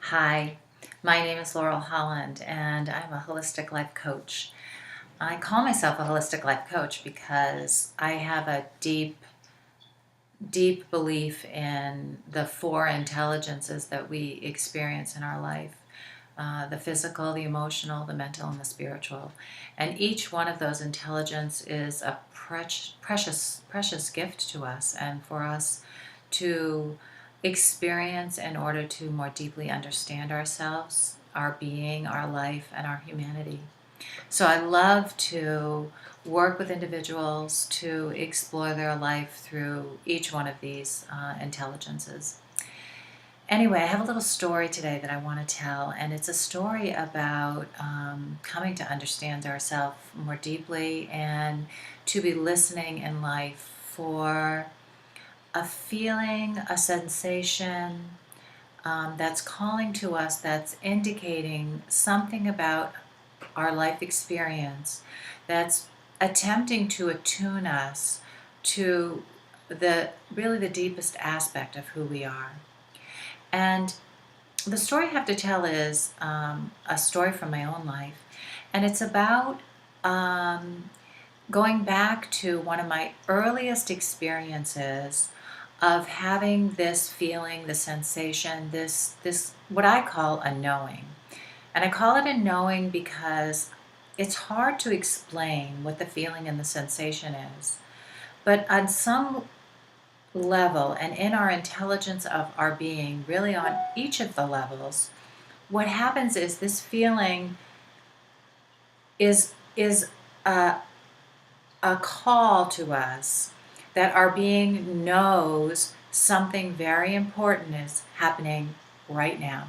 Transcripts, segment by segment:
Hi, my name is Laurel Holland, and I'm a holistic life coach. I call myself a holistic life coach because I have a deep belief in the four intelligences that we experience in our life: the physical, the emotional, the mental, and the spiritual. And each one of those intelligence is a precious gift to us, and for us to experience in order to more deeply understand ourselves, our being, our life, and our humanity. So I love to work with individuals to explore their life through each one of these intelligences. Anyway, I have a little story today that I want to tell, and it's a story about coming to understand ourselves more deeply and to be listening in life for a feeling, a sensation that's calling to us, that's indicating something about our life experience, that's attempting to attune us to the deepest aspect of who we are. And the story I have to tell is a story from my own life, and it's about going back to one of my earliest experiences of having this feeling, the sensation, this what I call a knowing. And I call it a knowing because it's hard to explain what the feeling and the sensation is. But on some level and in our intelligence of our being, really on each of the levels, what happens is this feeling is a call to us that our being knows something very important is happening right now.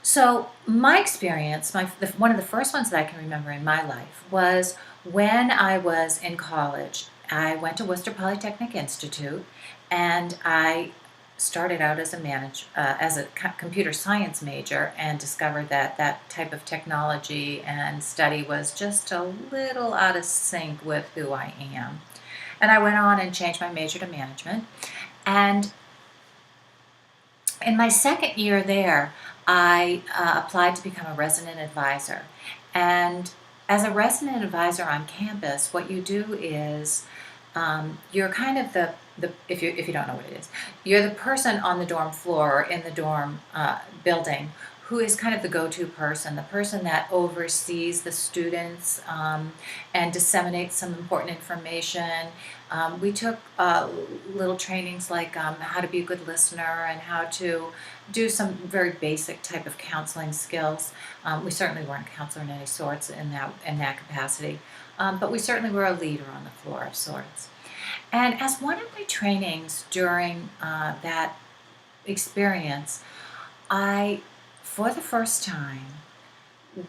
So my experience, one of the first ones that I can remember in my life was when I was in college. I went to Worcester Polytechnic Institute, and I started out as a computer science major, and discovered that that type of technology and study was just a little out of sync with who I am. And I went on and changed my major to management. And in my second year there, I applied to become a resident advisor. And as a resident advisor on campus, what you do is you're kind of the if you don't know what it is, you're the person on the dorm floor or in the dorm building who is kind of the go-to person, the person that oversees the students and disseminates some important information. We took little trainings like how to be a good listener and how to do some very basic type of counseling skills. We certainly weren't a counselor in any sorts in that capacity, but we certainly were a leader on the floor of sorts. And as one of my trainings during that experience, I, for the first time,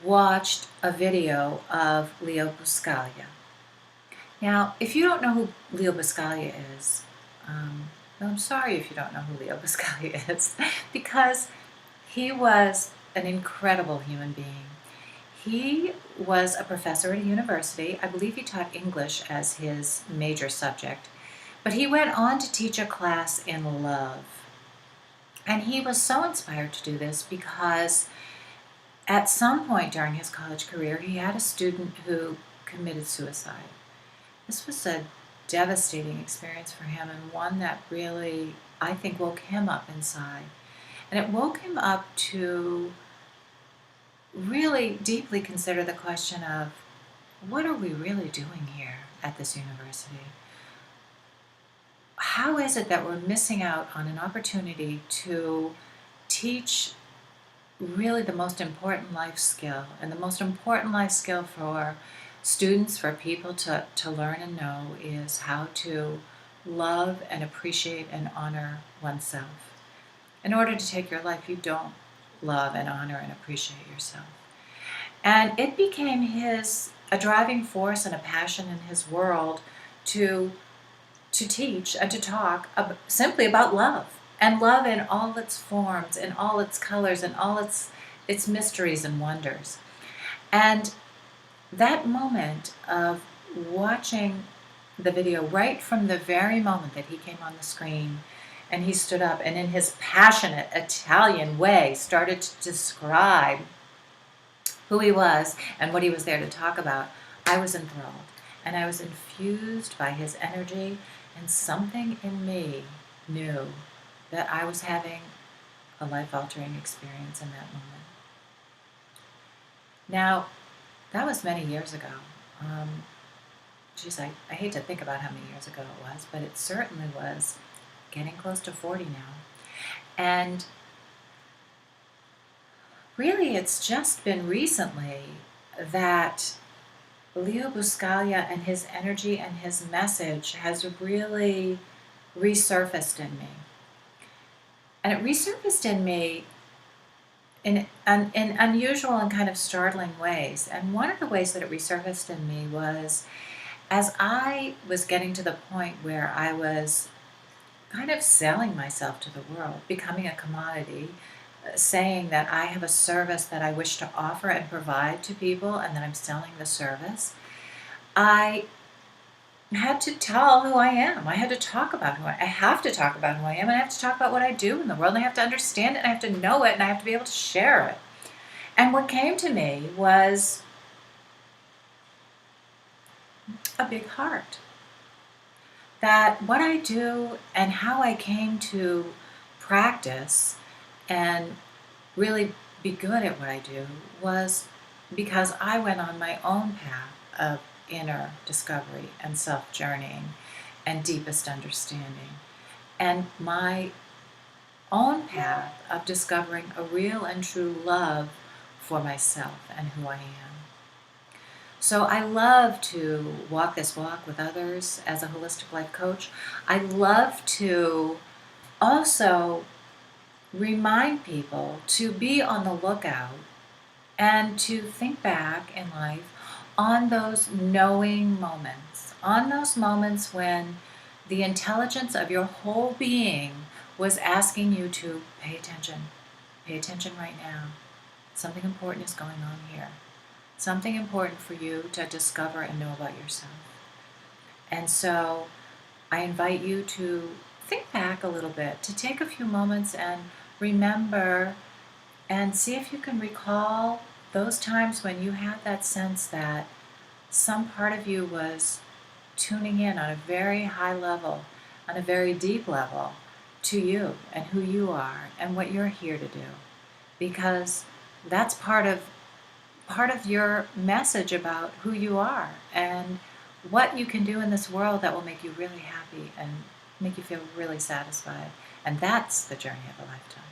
watched a video of Leo Buscaglia. Now, if you don't know who Leo Buscaglia is, well, I'm sorry if you don't know who Leo Buscaglia is, because he was an incredible human being. He was a professor at a university. I believe he taught English as his major subject, but he went on to teach a class in love. And he was so inspired to do this because at some point during his college career, he had a student who committed suicide. This was a devastating experience for him, and one that really, I think, woke him up inside. And it woke him up to really deeply consider the question of, what are we really doing here at this university? How is it that we're missing out on an opportunity to teach really the most important life skill, and the most important life skill for students, for people to learn and know, is how to love and appreciate and honor oneself. In order to take your life, you don't love and honor and appreciate yourself. And it became a driving force and a passion in his world to teach and to talk simply about love, and love in all its forms, in all its colors, and all its mysteries and wonders. And that moment of watching the video, right from the very moment that he came on the screen And he stood up and in his passionate Italian way started to describe who he was and what he was there to talk about. I was enthralled and I was infused by his energy, and something in me knew that I was having a life-altering experience in that moment. Now, that was many years ago. Geez, I hate to think about how many years ago it was, but it certainly was getting close to 40 now. And really, it's just been recently that Leo Buscaglia and his energy and his message has really resurfaced in me. And it resurfaced in me in unusual and kind of startling ways. And one of the ways that it resurfaced in me was as I was getting to the point where I was kind of selling myself to the world, becoming a commodity, saying that I have a service that I wish to offer and provide to people and that I'm selling the service, I had to tell who I am. I had to talk about I have to talk about who I am, and I have to talk about what I do in the world, and I have to understand it, and I have to know it, and I have to be able to share it. And what came to me was a big heart. That what I do and how I came to practice and really be good at what I do was because I went on my own path of inner discovery and self-journeying and deepest understanding. And my own path of discovering a real and true love for myself and who I am. So I love to walk this walk with others as a holistic life coach. I love to also remind people to be on the lookout and to think back in life on those knowing moments, on those moments when the intelligence of your whole being was asking you to pay attention. Pay attention right now. Something important is going on here. Something important for you to discover and know about yourself. And so I invite you to think back a little bit, to take a few moments and remember and see if you can recall those times when you had that sense that some part of you was tuning in on a very high level, on a very deep level, to you and who you are and what you're here to do. Because that's part of your message about who you are and what you can do in this world that will make you really happy and make you feel really satisfied. And that's the journey of a lifetime.